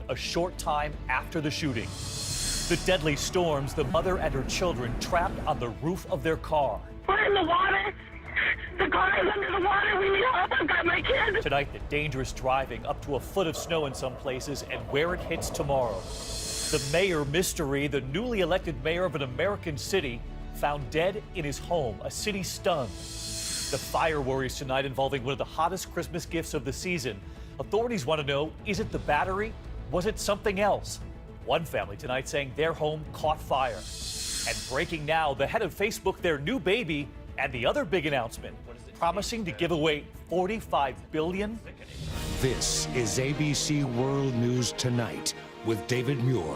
A short time after the shooting. The deadly storms, the mother and her children trapped on the roof of their car. We're in the water. The car is under the water. We need help. I've got my kids. Tonight, the dangerous driving, up to a foot of snow in some places, and where it hits tomorrow. The mayor mystery, the newly elected mayor of an American city, found dead in his home, a city stunned. The fire worries tonight involving one of the hottest Christmas gifts of the season. Authorities want to know, is it the battery? Was it something else? One family tonight saying their home caught fire. And breaking now, the head of Facebook, their new baby, and the other big announcement, promising to give away $45 billion. This is ABC World News Tonight with David Muir.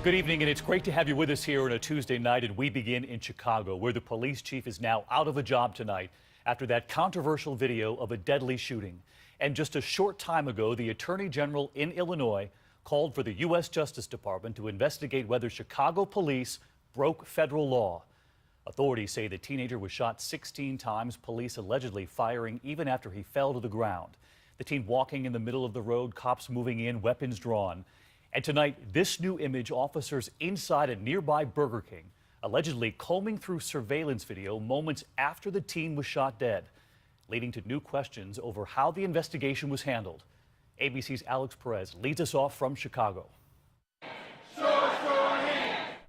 Good evening, and it's great to have you with us here on a Tuesday night. And we begin in Chicago, where the police chief is now out of a job tonight after that controversial video of a deadly shooting. And just a short time ago, the Attorney General in Illinois called for the U.S. Justice Department to investigate whether Chicago police broke federal law. Authorities say the teenager was shot 16 times, police allegedly firing even after he fell to the ground. The teen walking in the middle of the road, cops moving in, weapons drawn. And tonight, this new image, officers inside a nearby Burger King, allegedly combing through surveillance video moments after the teen was shot dead, leading to new questions over how the investigation was handled. ABC's Alex Perez leads us off from Chicago.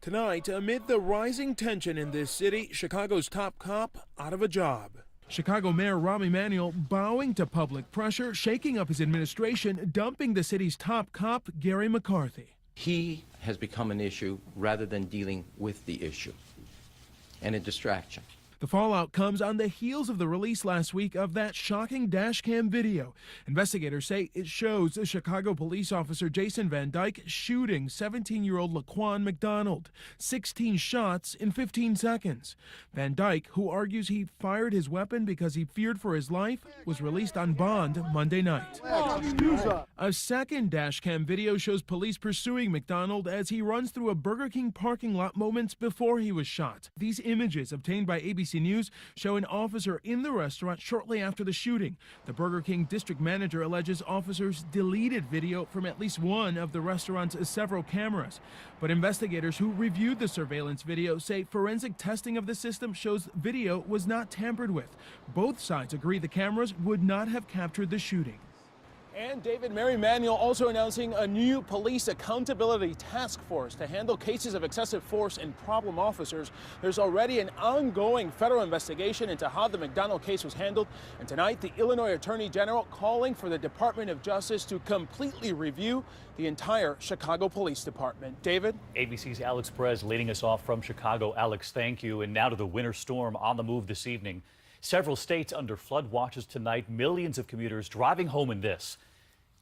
Tonight, amid the rising tension in this city, Chicago's top cop out of a job. Chicago Mayor Rahm Emanuel bowing to public pressure, shaking up his administration, dumping the city's top cop, Gary McCarthy. He has become an issue rather than dealing with the issue, and a distraction. The fallout comes on the heels of the release last week of that shocking dashcam video. Investigators say it shows Chicago police officer Jason Van Dyke shooting 17-year-old Laquan McDonald. 16 shots in 15 seconds. Van Dyke, who argues he fired his weapon because he feared for his life, was released on bond Monday night. A second dashcam video shows police pursuing McDonald as he runs through a Burger King parking lot moments before he was shot. These images, obtained by ABC News, show an officer in the restaurant shortly after the shooting. The Burger King district manager alleges officers deleted video from at least one of the restaurant's several cameras. But investigators who reviewed the surveillance video say forensic testing of the system shows video was not tampered with. Both sides agree the cameras would not have captured the shooting. And David, Mayor Emanuel also announcing a new police accountability task force to handle cases of excessive force and problem officers. There's already an ongoing federal investigation into how the McDonald case was handled. And tonight, the Illinois Attorney General calling for the Department of Justice to completely review the entire Chicago Police Department. David? ABC's Alex Perez leading us off from Chicago. Alex, thank you. And now to the winter storm on the move this evening. Several states under flood watches tonight. Millions of commuters driving home in this.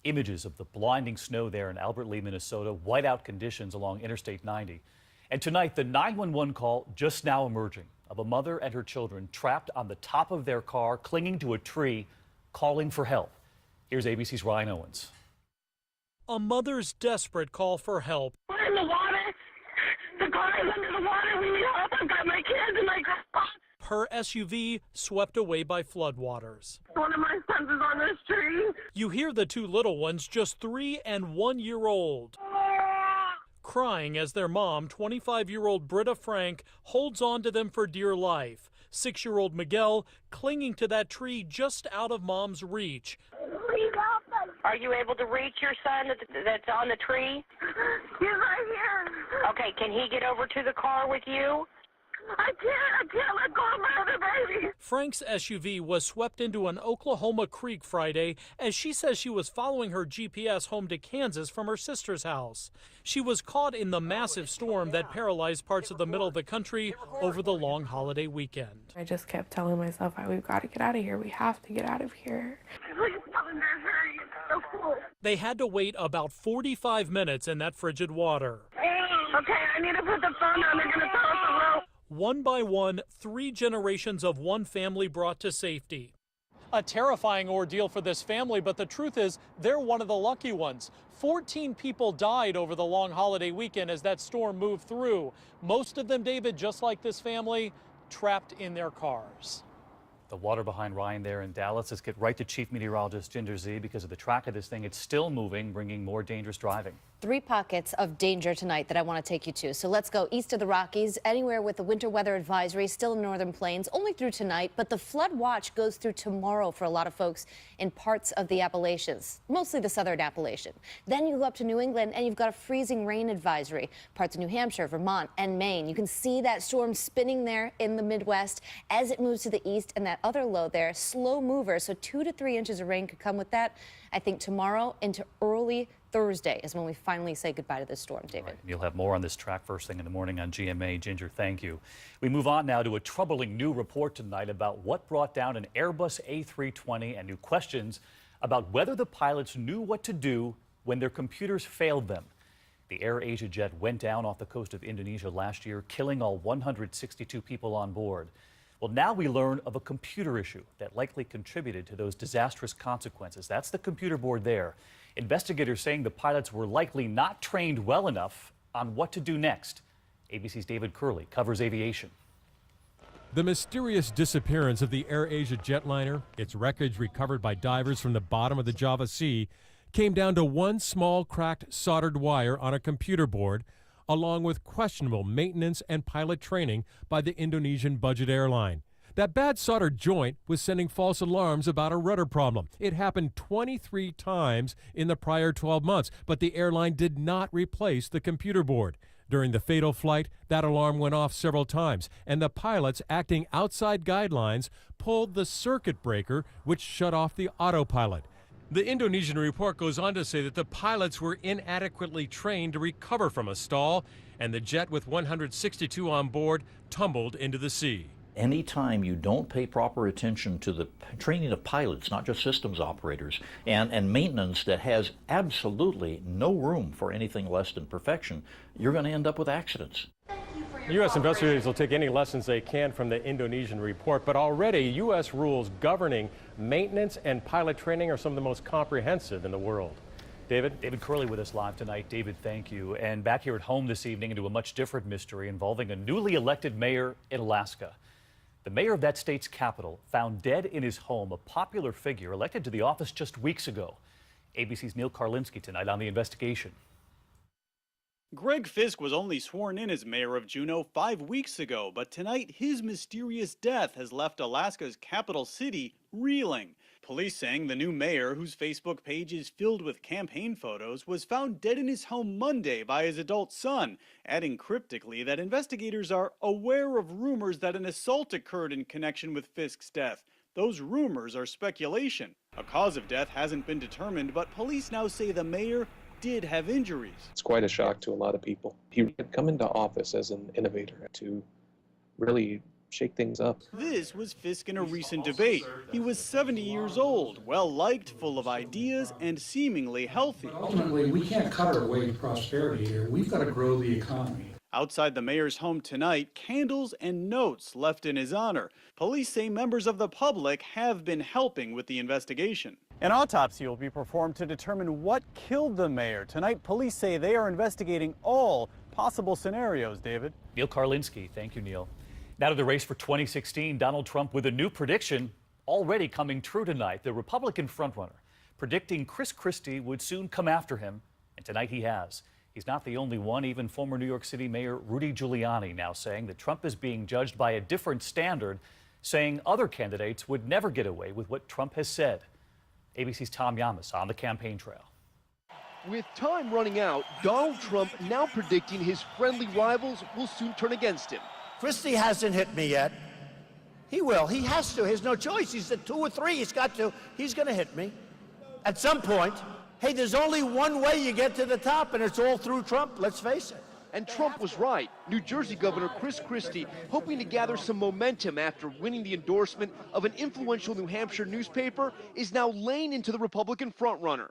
Images of the blinding snow there in Albert Lea, Minnesota, whiteout conditions along Interstate 90. And tonight, the 911 call just now emerging of a mother and her children trapped on the top of their car, clinging to a tree, calling for help. Here's ABC's Ryan Owens. A mother's desperate call for help. We're in the water. The car is under the water. We need help. I've got my kids and my grandpa. Her SUV swept away by floodwaters. One of my sons is on this tree. You hear the two little ones, just 3 and 1 year old, crying as their mom, 25-year-old Britta Frank, holds on to them for dear life. 6-year-old Miguel clinging to that tree just out of mom's reach. Are you able to reach your son that's on the tree? He's right here. Okay, can he get over to the car with you? I can't let go of my other baby. Frank's SUV was swept into an Oklahoma creek Friday as she says she was following her GPS home to Kansas from her sister's house. She was caught in the massive storm that paralyzed parts of the middle of the country over the long holiday weekend. I just kept telling myself, we've got to get out of here. We have to get out of here. They had to wait about 45 minutes in that frigid water. Okay, I need to put the phone down. They're going to tell us the road. One by one, 3 generations of one family brought to safety. A terrifying ordeal for this family, but the truth is they're one of the lucky ones. 14 people died over the long holiday weekend as that storm moved through. Most of them, David, just like this family, trapped in their cars. The water behind Ryan there in Dallas. Let's get right to Chief Meteorologist Ginger Zee because of the track of this thing. It's still moving, bringing more dangerous driving. 3 pockets of danger tonight that I want to take you to. So let's go east of the Rockies, anywhere with the winter weather advisory, still in the northern plains, only through tonight. But the flood watch goes through tomorrow for a lot of folks in parts of the Appalachians, mostly the southern Appalachian. Then you go up to New England and you've got a freezing rain advisory, parts of New Hampshire, Vermont, and Maine. You can see that storm spinning there in the Midwest as it moves to the east, and that other low there, slow mover. So 2 to 3 inches of rain could come with that. I think tomorrow into early Thursday is when we finally say goodbye to this storm, David. Right. You'll have more on this track first thing in the morning on GMA. Ginger, thank you. We move on now to a troubling new report tonight about what brought down an Airbus A320 and new questions about whether the pilots knew what to do when their computers failed them. The AirAsia jet went down off the coast of Indonesia last year, killing all 162 people on board. Well, now we learn of a computer issue that likely contributed to those disastrous consequences. That's the computer board there. Investigators saying the pilots were likely not trained well enough on what to do next. ABC's David Curley covers aviation. The mysterious disappearance of the AirAsia jetliner, its wreckage recovered by divers from the bottom of the Java Sea, came down to one small cracked soldered wire on a computer board, along with questionable maintenance and pilot training by the Indonesian budget airline. That bad soldered joint was sending false alarms about a rudder problem. It happened 23 times in the prior 12 months, but the airline did not replace the computer board. During the fatal flight, that alarm went off several times, and the pilots, acting outside guidelines, pulled the circuit breaker, which shut off the autopilot. The Indonesian report goes on to say that the pilots were inadequately trained to recover from a stall, and the jet with 162 on board tumbled into the sea. Anytime you don't pay proper attention to the training of pilots, not just systems operators, and maintenance that has absolutely no room for anything less than perfection, you're going to end up with accidents. U.S. investigators will take any lessons they can from the Indonesian report, but already U.S. rules governing maintenance and pilot training are some of the most comprehensive in the world. David? David Curley with us live tonight. David, thank you. And back here at home this evening into a much different mystery involving a newly elected mayor in Alaska. The mayor of that state's capital found dead in his home a popular figure elected to the office just weeks ago. ABC's Neil Karlinski tonight on the investigation. Greg Fisk was only sworn in as mayor of Juneau 5 weeks ago, but tonight his mysterious death has left Alaska's capital city reeling. Police saying the new mayor, whose Facebook page is filled with campaign photos, was found dead in his home Monday by his adult son, adding cryptically that investigators are aware of rumors that an assault occurred in connection with Fisk's death. Those rumors are speculation. A cause of death hasn't been determined, but police now say the mayor did have injuries. It's quite a shock to a lot of people. He had come into office as an innovator to really shake things up. This was Fisk in a recent debate. He was 70 years old, well-liked, full of ideas, and seemingly healthy. Ultimately, we can't cut our way to prosperity here. We've got to grow the economy. Outside the mayor's home tonight, candles and notes left in his honor. Police say members of the public have been helping with the investigation. An autopsy will be performed to determine what killed the mayor. Tonight, police say they are investigating all possible scenarios, David. Neil Karlinski. Thank you, Neil. Now to the race for 2016. Donald Trump with a new prediction already coming true tonight. The Republican frontrunner predicting Chris Christie would soon come after him, and tonight he has. He's not the only one. Even former New York City Mayor Rudy Giuliani now saying that Trump is being judged by a different standard, saying other candidates would never get away with what Trump has said. ABC's Tom Yamas on the campaign trail. With time running out, Donald Trump now predicting his friendly rivals will soon turn against him. Christie hasn't hit me yet. He will. He has to. He has no choice. He's at 2 or 3. He's got to. He's going to hit me at some point. Hey, there's only one way you get to the top, and it's all through Trump. Let's face it. And Trump was right. New Jersey Governor Chris Christie hoping to gather some momentum after winning the endorsement of an influential New Hampshire newspaper is now laying into the Republican frontrunner.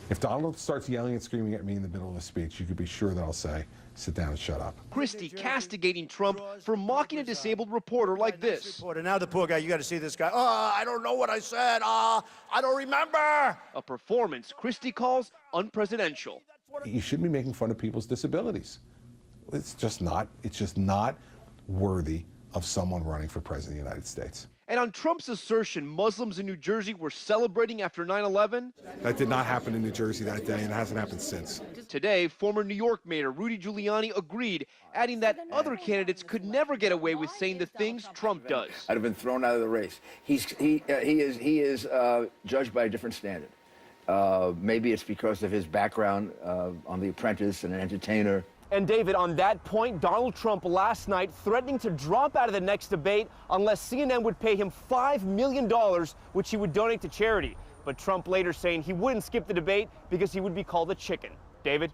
If Donald starts yelling and screaming at me in the middle of a speech, you could be sure that I'll say, sit down and shut up. Christie castigating Trump for mocking a disabled reporter like this. Now the poor guy, you got to see this guy. Oh, I don't know what I said. I don't remember. A performance Christie calls unpresidential. You shouldn't be making fun of people's disabilities. It's just not worthy of someone running for president of the United States. And on Trump's assertion Muslims in New Jersey were celebrating after 9/11, That did not happen in New Jersey that day, and it hasn't happened since. today former New York Mayor Rudy Giuliani agreed, adding that other candidates could never get away with saying the things Trump does. I'd have been thrown out of the race. He is judged by a different standard. Maybe it's because of his background on The Apprentice and an entertainer. And David, on that point, Donald Trump last night threatening to drop out of the next debate unless CNN would pay him $5 million, which he would donate to charity. But Trump later saying he wouldn't skip the debate because he would be called a chicken. David?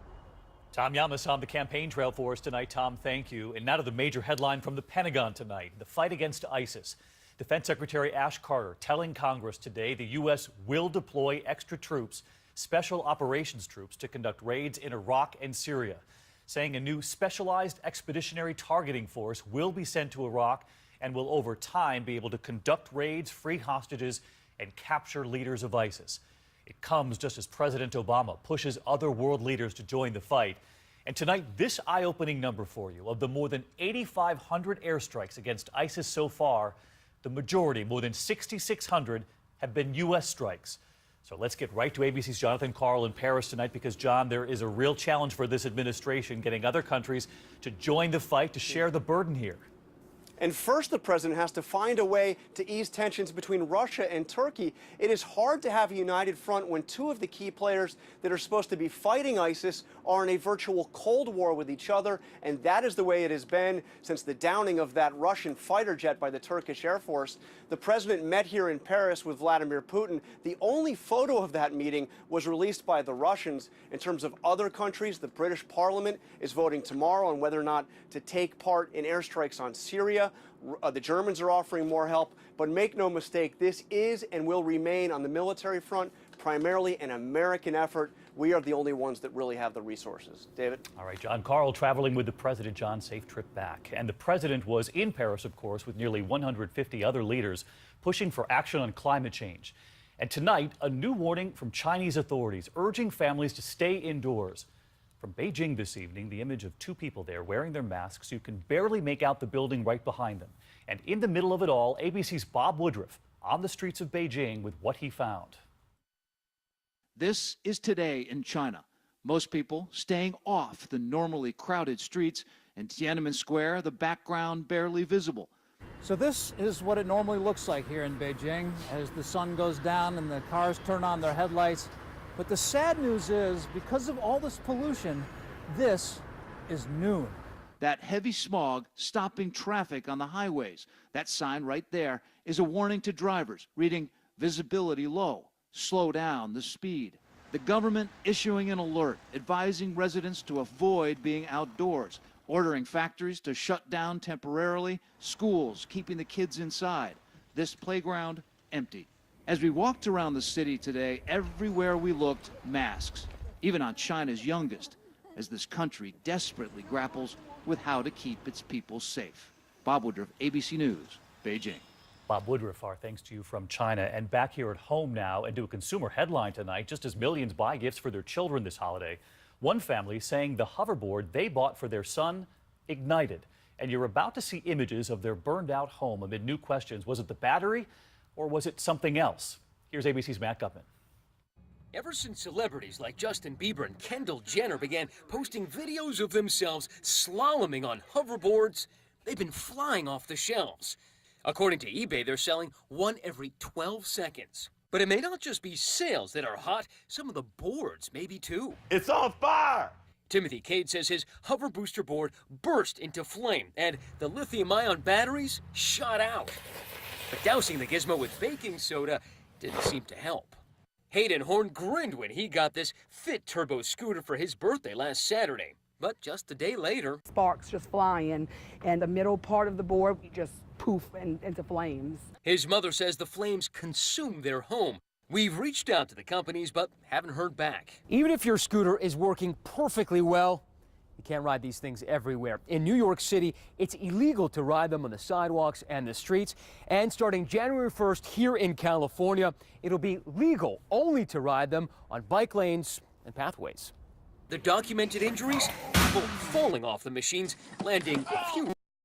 Tom Llamas on the campaign trail for us tonight. Tom, thank you. And now to the major headline from the Pentagon tonight, the fight against ISIS. Defense Secretary Ash Carter telling Congress today the U.S. will deploy extra troops, special operations troops, to conduct raids in Iraq and Syria, saying a new specialized expeditionary targeting force will be sent to Iraq and will over time be able to conduct raids, free hostages, and capture leaders of ISIS. It comes just as President Obama pushes other world leaders to join the fight. And tonight, this eye-opening number for you. Of the more than 8,500 airstrikes against ISIS so far, the majority, more than 6,600, have been U.S. strikes. So let's get right to ABC's Jonathan Karl in Paris tonight because, John, there is a real challenge for this administration getting other countries to join the fight, to share the burden here. And first, the president has to find a way to ease tensions between Russia and Turkey. It is hard to have a united front when two of the key players that are supposed to be fighting ISIS are in a virtual Cold War with each other, and that is the way it has been since the downing of that Russian fighter jet by the Turkish Air Force. The president met here in Paris with Vladimir Putin. The only photo of that meeting was released by the Russians. In terms of other countries, the British Parliament is voting tomorrow on whether or not to take part in airstrikes on Syria. The Germans are offering more help, but make no mistake, this is and will remain on the military front primarily an American effort. We are the only ones that really have the resources. David? All right, John Karl traveling with the president. John, safe trip back. And the president was in Paris, of course, with nearly 150 other leaders pushing for action on climate change. And tonight, a new warning from Chinese authorities urging families to stay indoors. From Beijing this evening, the image of two people there wearing their masks. You can barely make out the building right behind them. And in the middle of it all, ABC's Bob Woodruff on the streets of Beijing with what he found. This is today in China. Most people staying off the normally crowded streets, and Tiananmen Square, the background barely visible. So this is what it normally looks like here in Beijing as the sun goes down and the cars turn on their headlights. But the sad news is, because of all this pollution, this is noon. That heavy smog stopping traffic on the highways. That sign right there is a warning to drivers, reading visibility low, slow down the speed. The government issuing an alert, advising residents to avoid being outdoors, ordering factories to shut down temporarily, schools keeping the kids inside. This playground empty. As we walked around the city today, everywhere we looked, masks, even on China's youngest, as this country desperately grapples with how to keep its people safe. Bob Woodruff, ABC News, Beijing. Bob Woodruff, our thanks to you from China. And back here at home now, and to a consumer headline tonight, just as millions buy gifts for their children this holiday, one family saying the hoverboard they bought for their son ignited. And you're about to see images of their burned out home amid new questions. Was it the battery? Or was it something else? Here's ABC's Matt Gutman. Ever since celebrities like Justin Bieber and Kendall Jenner began posting videos of themselves slaloming on hoverboards, they've been flying off the shelves. According to eBay, they're selling one every 12 seconds. But it may not just be sales that are hot, some of the boards may be too. It's on fire! Timothy Cade says his hover booster board burst into flame and the lithium-ion batteries shot out. But dousing the gizmo with baking soda didn't seem to help. Hayden Horn grinned when he got this Fit Turbo scooter for his birthday last Saturday. But just a day later, sparks just flying, and the middle part of the board just poof into flames. His mother says the flames consumed their home. We've reached out to the companies, but haven't heard back. Even if your scooter is working perfectly well, you can't ride these things everywhere. In New York City, it's illegal to ride them on the sidewalks and the streets. And starting January 1st here in California, it'll be legal only to ride them on bike lanes and pathways. The documented injuries? People falling off the machines, landing a few